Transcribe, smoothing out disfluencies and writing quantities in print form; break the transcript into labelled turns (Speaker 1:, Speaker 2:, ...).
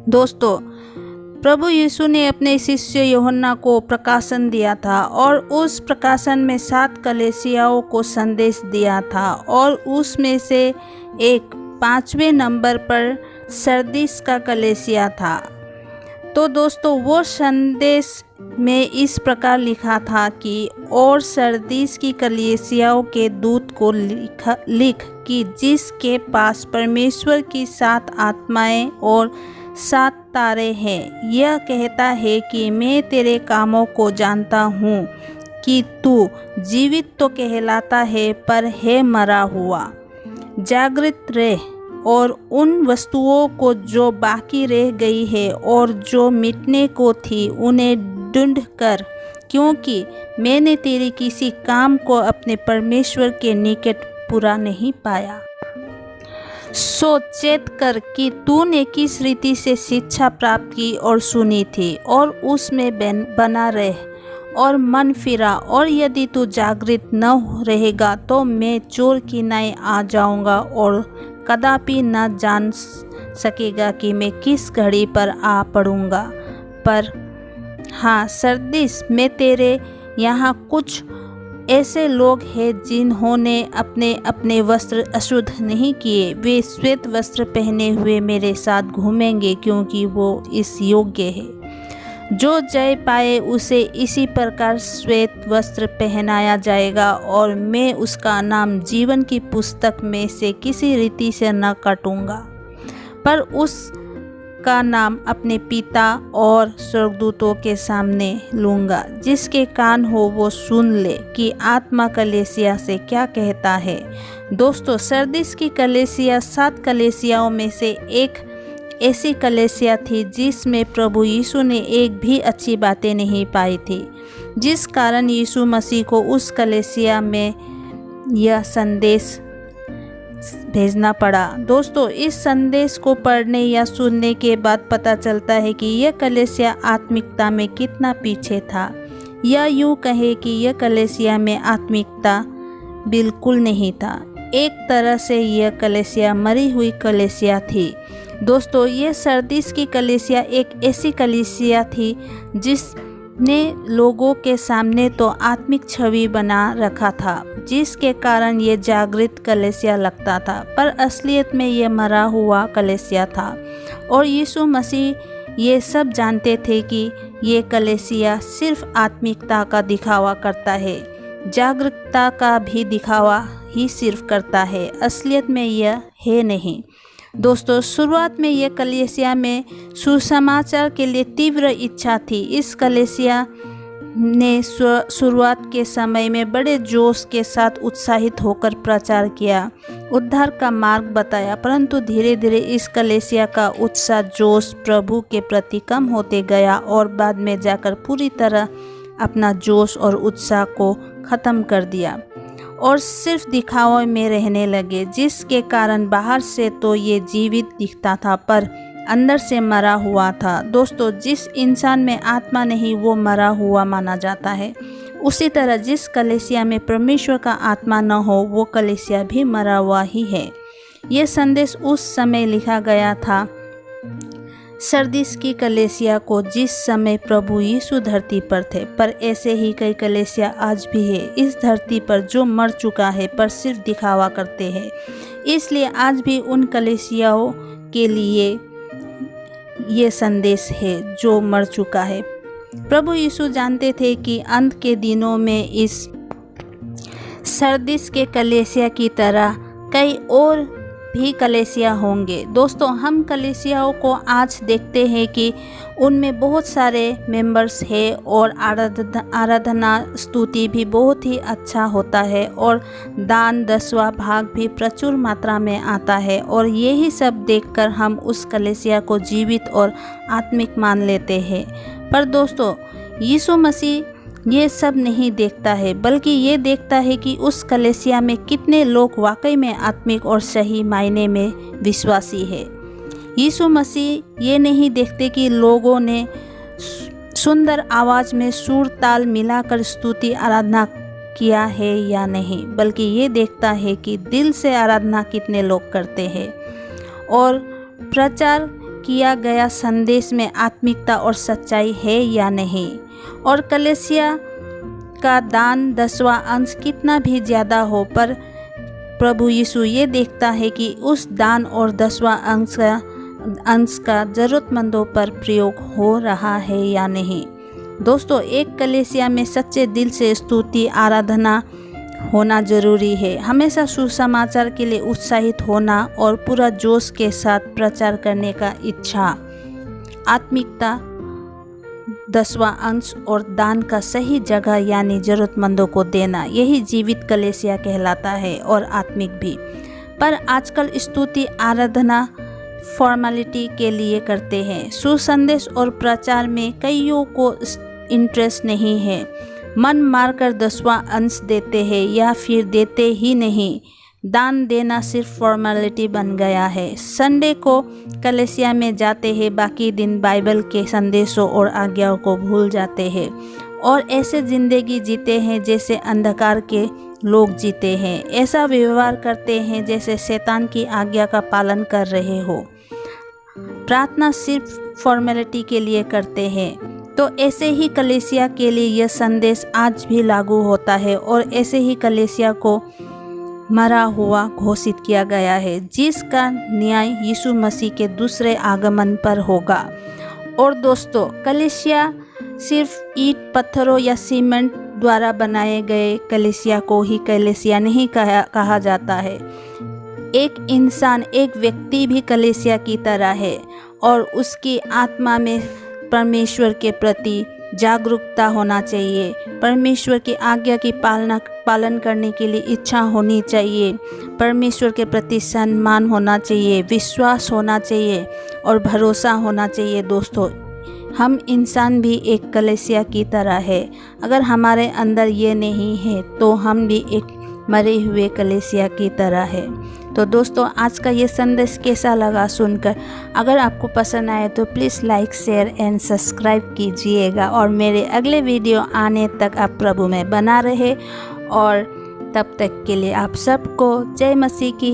Speaker 1: दोस्तों, प्रभु यीशु ने अपने शिष्य यूहन्ना को प्रकाशन दिया था और उस प्रकाशन में 7 कलीसियाओं को संदेश दिया था और उसमें से एक 5वें नंबर पर सरदीस का कलीसिया था। तो दोस्तों, वो संदेश में इस प्रकार लिखा था कि और सरदीस की कलीसियाओं के दूत को लिख कि जिसके पास परमेश्वर की 7 आत्माएं और 7 तारे हैं, यह कहता है कि मैं तेरे कामों को जानता हूँ कि तू जीवित तो कहलाता है पर है मरा हुआ। जागृत रह और उन वस्तुओं को जो बाकी रह गई है और जो मिटने को थी उन्हें ढूंढ कर, क्योंकि मैंने तेरे किसी काम को अपने परमेश्वर के निकट पूरा नहीं पाया। सो चेत कर कि तूने किस रीति से शिक्षा प्राप्त की और सुनी थी और उसमें बना रह और मन फिरा। और यदि तू जागृत न रहेगा तो मैं चोर की नाई आ जाऊंगा और कदापि न जान सकेगा कि मैं किस घड़ी पर आ पड़ूंगा। पर हाँ सरदीस, मैं तेरे यहाँ कुछ ऐसे लोग हैं जिन्होंने अपने अपने वस्त्र अशुद्ध नहीं किए। वे श्वेत वस्त्र पहने हुए मेरे साथ घूमेंगे, क्योंकि वो इस योग्य है। जो जय पाए उसे इसी प्रकार श्वेत वस्त्र पहनाया जाएगा और मैं उसका नाम जीवन की पुस्तक में से किसी रीति से न काटूंगा, पर उसका नाम अपने पिता और स्वर्गदूतों के सामने लूँगा। जिसके कान हो वो सुन ले कि आत्मा कलीसिया से क्या कहता है। दोस्तों, सरदीस की कलीसिया 7 कलीसियाओं में से एक ऐसी कलीसिया थी जिसमें प्रभु यीशु ने एक भी अच्छी बातें नहीं पाई थी, जिस कारण यीशु मसीह को उस कलीसिया में यह संदेश भेजना पड़ा। दोस्तों, इस संदेश को पढ़ने या सुनने के बाद पता चलता है कि यह कलीसिया आत्मिकता में कितना पीछे था, या यूँ कहे कि यह कलीसिया में आत्मिकता बिल्कुल नहीं था। एक तरह से यह कलीसिया मरी हुई कलीसिया थी। दोस्तों, ये सरदीस की कलीसिया एक ऐसी कलीसिया थी जिसने लोगों के सामने तो आत्मिक छवि बना रखा था, जिसके कारण ये जागृत कलीसिया लगता था, पर असलियत में ये मरा हुआ कलीसिया था। और यीशु मसीह ये सब जानते थे कि ये कलीसिया सिर्फ आत्मिकता का दिखावा करता है, जागरूकता का भी दिखावा ही सिर्फ करता है, असलियत में यह है नहीं। दोस्तों, शुरुआत में यह कलीसिया में सुसमाचार के लिए तीव्र इच्छा थी। इस कलीसिया ने शुरुआत के समय में बड़े जोश के साथ उत्साहित होकर प्रचार किया, उद्धार का मार्ग बताया, परंतु धीरे धीरे इस कलीसिया का उत्साह जोश प्रभु के प्रति कम होते गया और बाद में जाकर पूरी तरह अपना जोश और उत्साह को ख़त्म कर दिया और सिर्फ दिखावे में रहने लगे, जिसके कारण बाहर से तो ये जीवित दिखता था पर अंदर से मरा हुआ था। दोस्तों, जिस इंसान में आत्मा नहीं वो मरा हुआ माना जाता है। उसी तरह जिस कलीसिया में परमेश्वर का आत्मा न हो वो कलीसिया भी मरा हुआ ही है। ये संदेश उस समय लिखा गया था सरदीस की कलीसिया को, जिस समय प्रभु यीशु धरती पर थे। पर ऐसे ही कई कलीसिया आज भी है इस धरती पर जो मर चुका है पर सिर्फ दिखावा करते हैं। इसलिए आज भी उन कलीसियाओं के लिए ये संदेश है जो मर चुका है। प्रभु यीशु जानते थे कि अंत के दिनों में इस सरदीस के कलीसिया की तरह कई और भी कलीसिया होंगे। दोस्तों, हम कलीसियाओं को आज देखते हैं कि उनमें बहुत सारे मेंबर्स हैं और आराधना स्तुति भी बहुत ही अच्छा होता है और दान 10वां भाग भी प्रचुर मात्रा में आता है, और यही सब देखकर हम उस कलीसिया को जीवित और आत्मिक मान लेते हैं। पर दोस्तों, यीशु मसीह ये सब नहीं देखता है, बल्कि ये देखता है कि उस कलीसिया में कितने लोग वाकई में आत्मिक और सही मायने में विश्वासी है। यीशु मसीह ये नहीं देखते कि लोगों ने सुंदर आवाज़ में सुर ताल मिलाकर स्तुति आराधना किया है या नहीं, बल्कि ये देखता है कि दिल से आराधना कितने लोग करते हैं और प्रचार किया गया संदेश में आत्मिकता और सच्चाई है या नहीं, और कलीसिया का दान 10वां अंश कितना भी ज़्यादा हो, पर प्रभु यीशु ये देखता है कि उस दान और 10वां अंश का ज़रूरतमंदों पर प्रयोग हो रहा है या नहीं। दोस्तों, एक कलीसिया में सच्चे दिल से स्तुति आराधना होना जरूरी है। हमेशा सुसमाचार के लिए उत्साहित होना और पूरा जोश के साथ प्रचार करने का इच्छा, आत्मिकता, 10वां अंश और दान का सही जगह यानी ज़रूरतमंदों को देना, यही जीवित कलीसिया कहलाता है और आत्मिक भी। पर आजकल स्तुति आराधना फॉर्मेलिटी के लिए करते हैं। सुसंदेश और प्रचार में कईयों को इंटरेस्ट नहीं है, मन मारकर 10वां अंश देते हैं या फिर देते ही नहीं। दान देना सिर्फ फॉर्मेलिटी बन गया है। संडे को कलीसिया में जाते हैं, बाकी दिन बाइबल के संदेशों और आज्ञाओं को भूल जाते हैं और ऐसे ज़िंदगी जीते हैं जैसे अंधकार के लोग जीते हैं। ऐसा व्यवहार करते हैं जैसे शैतान की आज्ञा का पालन कर रहे हो। प्रार्थना सिर्फ फॉर्मेलिटी के लिए करते हैं। तो ऐसे ही कलीसिया के लिए यह संदेश आज भी लागू होता है और ऐसे ही कलीसिया को मरा हुआ घोषित किया गया है, जिसका न्याय यीशु मसीह के दूसरे आगमन पर होगा। और दोस्तों, कलीसिया सिर्फ ईंट पत्थरों या सीमेंट द्वारा बनाए गए कलीसिया को ही कलीसिया नहीं कहा जाता है। एक इंसान, एक व्यक्ति भी कलीसिया की तरह है और उसकी आत्मा में परमेश्वर के प्रति जागरूकता होना चाहिए, परमेश्वर की आज्ञा की पालन करने के लिए इच्छा होनी चाहिए, परमेश्वर के प्रति सम्मान होना चाहिए, विश्वास होना चाहिए और भरोसा होना चाहिए। दोस्तों, हम इंसान भी एक कलीसिया की तरह है। अगर हमारे अंदर ये नहीं है तो हम भी एक मरे हुए कलीसिया की तरह है। तो दोस्तों, आज का ये संदेश कैसा लगा सुनकर? अगर आपको पसंद आए तो please like, share and subscribe कीजिएगा और मेरे अगले वीडियो आने तक आप प्रभु में बना रहे। और तब तक के लिए आप सबको जय मसीह की।